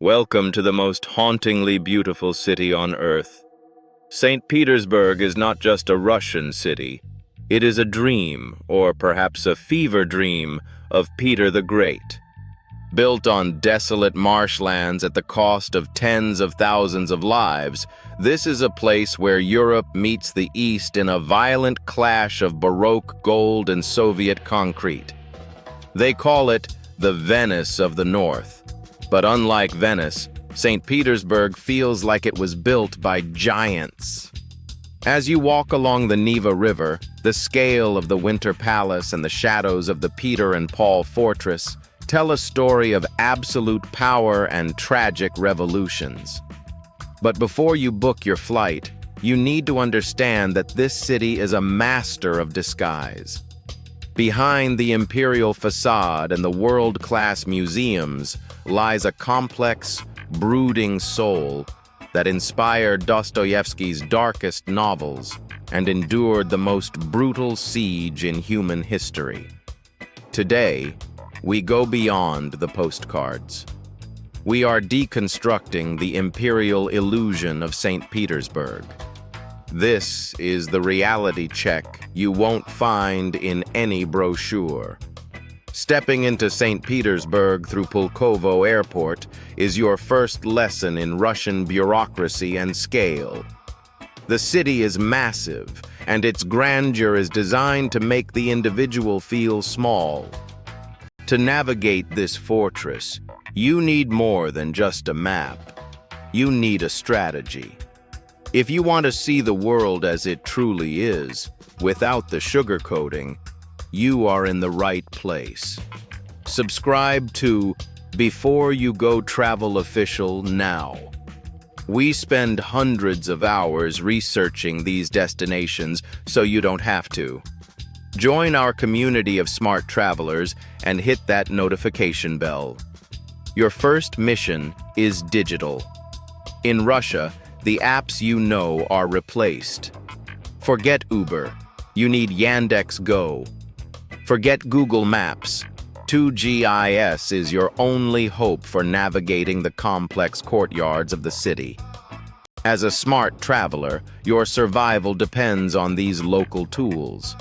Welcome to the most hauntingly beautiful city on earth. Saint Petersburg is not just a Russian city. It is a dream, or perhaps a fever dream, of Peter the Great. Built on desolate marshlands at the cost of tens of thousands of lives, this is a place where Europe meets the East in a violent clash of Baroque gold and Soviet concrete. They call it the Venice of the North. But unlike Venice, St. Petersburg feels like it was built by giants. As you walk along the Neva River, the scale of the Winter Palace and the shadows of the Peter and Paul Fortress tell a story of absolute power and tragic revolutions. But before you book your flight, you need to understand that this city is a master of disguise. Behind the imperial facade and the world-class museums lies a complex, brooding soul that inspired Dostoevsky's darkest novels and endured the most brutal siege in human history. Today, we go beyond the postcards. We are deconstructing the Imperial Illusion of Saint Petersburg. This is the reality check you won't find in any brochure. Stepping into St. Petersburg through Pulkovo Airport is your first lesson in Russian bureaucracy and scale. The city is massive, and its grandeur is designed to make the individual feel small. To navigate this fortress, you need more than just a map. You need a strategy. If you want to see the world as it truly is, without the sugarcoating, you are in the right place. Subscribe to Before You Go Travel Official now. We spend hundreds of hours researching these destinations so you don't have to. Join our community of smart travelers and hit that notification bell. Your first mission is digital. In Russia, the apps you know are replaced. Forget Uber. You need Yandex Go. Forget Google Maps. 2GIS is your only hope for navigating the complex courtyards of the city. As a smart traveler, your survival depends on these local tools.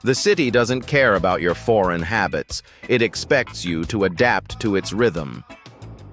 The city doesn't care about your foreign habits. It expects you to adapt to its rhythm.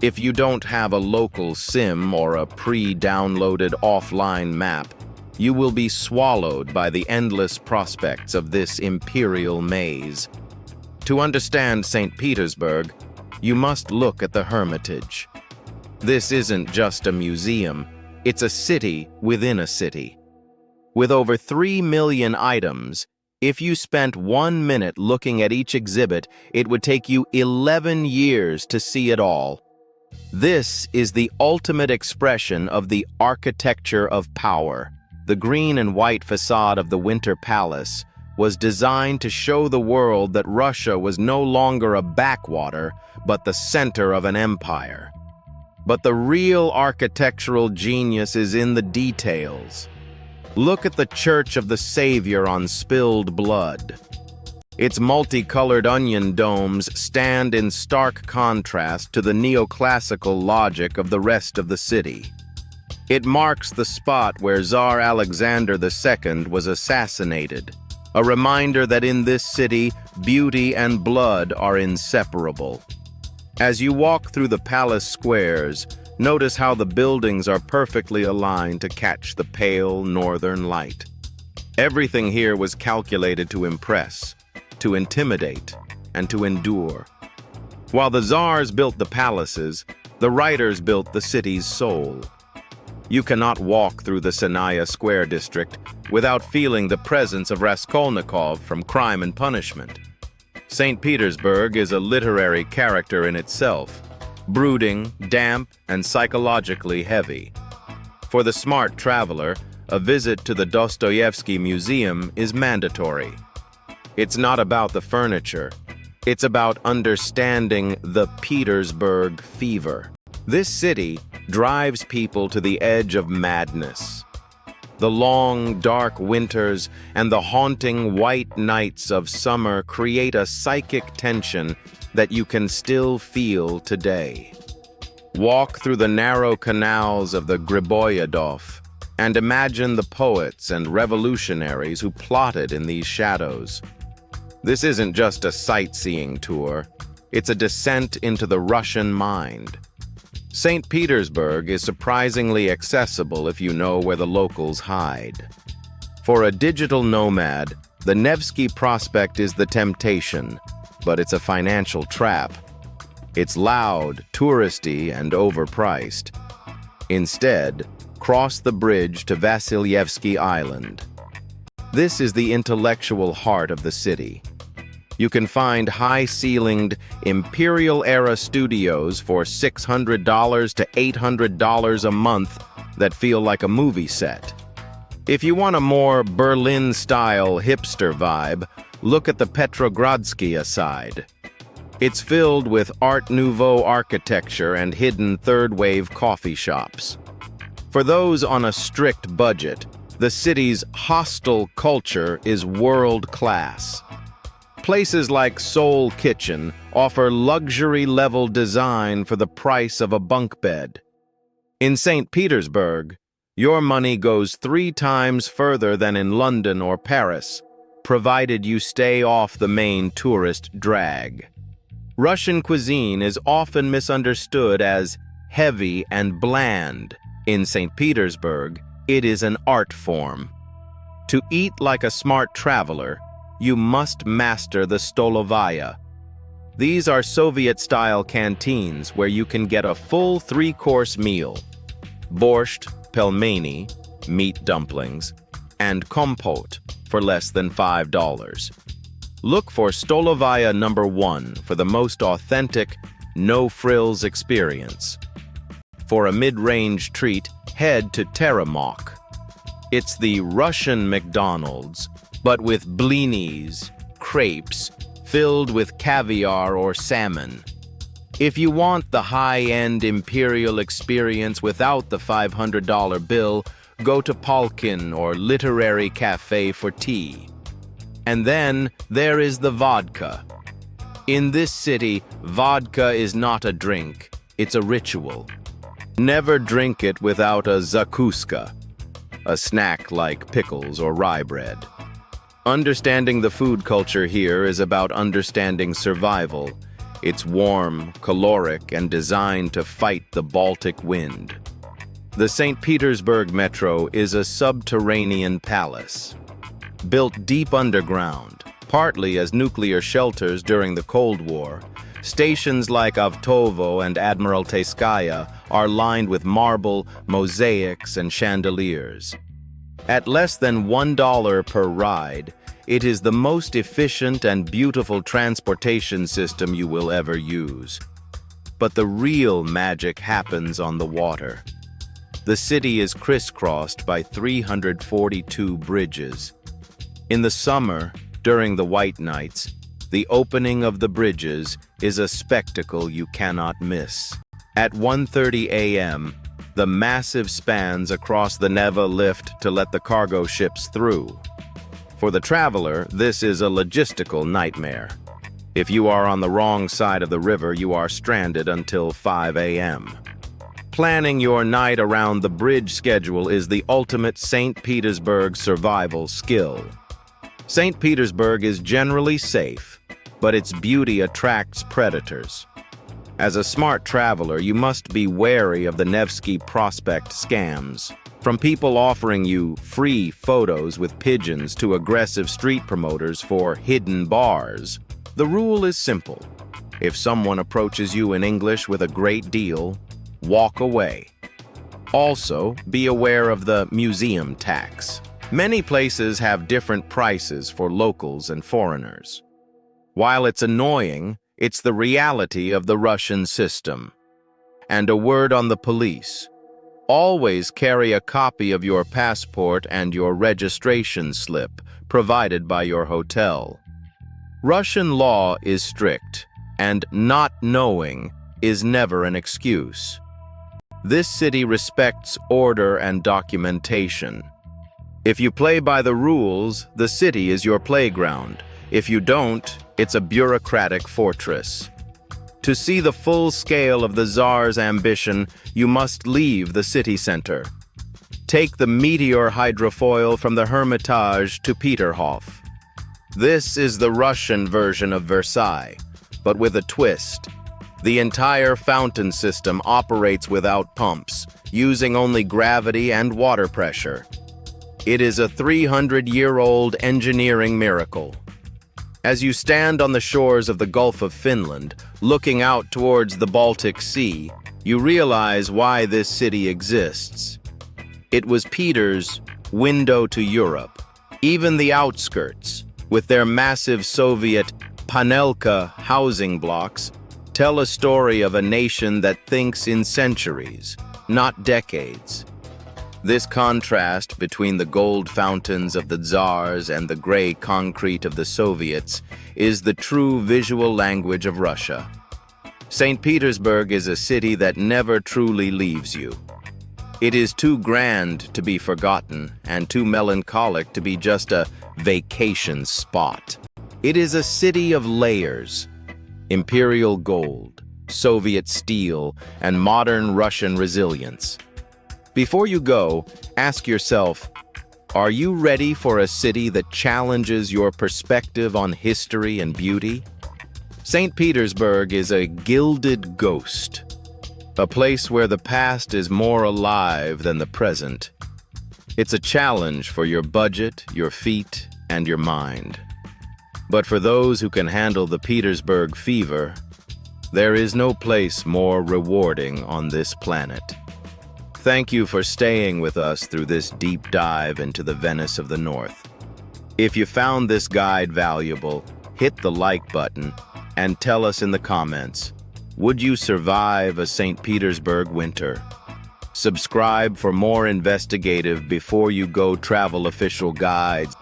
If you don't have a local SIM or a pre-downloaded offline map, you will be swallowed by the endless prospects of this imperial maze. To understand St. Petersburg, you must look at the Hermitage. This isn't just a museum, it's a city within a city. With over 3 million items, if you spent 1 minute looking at each exhibit, it would take you 11 years to see it all. This is the ultimate expression of the architecture of power. The green and white facade of the Winter Palace was designed to show the world that Russia was no longer a backwater, but the center of an empire. But the real architectural genius is in the details. Look at the Church of the Savior on spilled blood. Its multicolored onion domes stand in stark contrast to the neoclassical logic of the rest of the city. It marks the spot where Tsar Alexander II was assassinated, a reminder that in this city, beauty and blood are inseparable. As you walk through the palace squares, notice how the buildings are perfectly aligned to catch the pale northern light. Everything here was calculated to impress, to intimidate, and to endure. While the Tsars built the palaces, the writers built the city's soul. You cannot walk through the Sanaya Square district without feeling the presence of Raskolnikov from Crime and Punishment. St. Petersburg is a literary character in itself, brooding, damp, and psychologically heavy. For the smart traveler, a visit to the Dostoevsky Museum is mandatory. It's not about the furniture. It's about understanding the Petersburg fever. This city drives people to the edge of madness. The long, dark winters and the haunting white nights of summer create a psychic tension that you can still feel today. Walk through the narrow canals of the Griboyedov and imagine the poets and revolutionaries who plotted in these shadows. This isn't just a sightseeing tour, it's a descent into the Russian mind. St. Petersburg is surprisingly accessible if you know where the locals hide. For a digital nomad, the Nevsky Prospect is the temptation, but it's a financial trap. It's loud, touristy, and overpriced. Instead, cross the bridge to Vasilyevsky Island. This is the intellectual heart of the city. You can find high-ceilinged, Imperial-era studios for $600 to $800 a month that feel like a movie set. If you want a more Berlin-style hipster vibe, look at the Petrogradskaya side. It's filled with Art Nouveau architecture and hidden third-wave coffee shops. For those on a strict budget, the city's hostel culture is world-class. Places like Soul Kitchen offer luxury-level design for the price of a bunk bed. In St. Petersburg, your money goes 3 times further than in London or Paris, provided you stay off the main tourist drag. Russian cuisine is often misunderstood as heavy and bland. In St. Petersburg, it is an art form. To eat like a smart traveler, you must master the stolovaya. These are Soviet-style canteens where you can get a full 3-course meal: borscht, pelmeni, meat dumplings, and kompot for less than $5. Look for Stolovaya number 1 for the most authentic, no-frills experience. For a mid-range treat, head to Teremok. It's the Russian McDonald's, but with blinis, crepes, filled with caviar or salmon. If you want the high-end imperial experience without the $500 bill, go to Palkin or Literary Café for tea. And then there is the vodka. In this city, vodka is not a drink, it's a ritual. Never drink it without a zakuska, a snack like pickles or rye bread. Understanding the food culture here is about understanding survival. It's warm, caloric, and designed to fight the Baltic wind. The St. Petersburg Metro is a subterranean palace. Built deep underground, partly as nuclear shelters during the Cold War, stations like Avtovo and Admiralteyskaya are lined with marble, mosaics, and chandeliers. At less than $1 per ride, it is the most efficient and beautiful transportation system you will ever use. But the real magic happens on the water. The city is crisscrossed by 342 bridges. In the summer, during the white nights, the opening of the bridges is a spectacle you cannot miss. At 1:30 a.m., the massive spans across the Neva lift to let the cargo ships through. For the traveler, this is a logistical nightmare. If you are on the wrong side of the river, you are stranded until 5 a.m. Planning your night around the bridge schedule is the ultimate St. Petersburg survival skill. St. Petersburg is generally safe, but its beauty attracts predators. As a smart traveler, you must be wary of the Nevsky Prospect scams. From people offering you free photos with pigeons to aggressive street promoters for hidden bars, the rule is simple. If someone approaches you in English with a great deal, walk away. Also, be aware of the museum tax. Many places have different prices for locals and foreigners. While it's annoying, it's the reality of the Russian system. And a word on the police. Always carry a copy of your passport and your registration slip provided by your hotel. Russian law is strict, and not knowing is never an excuse. This city respects order and documentation. If you play by the rules, the city is your playground. If you don't, it's a bureaucratic fortress. To see the full scale of the Tsar's ambition, you must leave the city center. Take the meteor hydrofoil from the Hermitage to Peterhof. This is the Russian version of Versailles, but with a twist. The entire fountain system operates without pumps, using only gravity and water pressure. It is a 300-year-old engineering miracle. As you stand on the shores of the Gulf of Finland, looking out towards the Baltic Sea, you realize why this city exists. It was Peter's window to Europe. Even the outskirts, with their massive Soviet Panelka housing blocks, tell a story of a nation that thinks in centuries, not decades. This contrast between the gold fountains of the Tsars and the gray concrete of the Soviets is the true visual language of Russia. Saint Petersburg is a city that never truly leaves you. It is too grand to be forgotten and too melancholic to be just a vacation spot. It is a city of layers: Imperial gold, Soviet steel, and modern Russian resilience. Before you go, ask yourself, are you ready for a city that challenges your perspective on history and beauty? St. Petersburg is a gilded ghost, a place where the past is more alive than the present. It's a challenge for your budget, your feet, and your mind. But for those who can handle the Petersburg fever, there is no place more rewarding on this planet. Thank you for staying with us through this deep dive into the Venice of the North. If you found this guide valuable, hit the like button and tell us in the comments, would you survive a St. Petersburg winter? Subscribe for more investigative before you go travel official guides.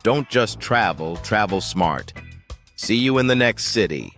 Don't just travel, travel smart. See you in the next city.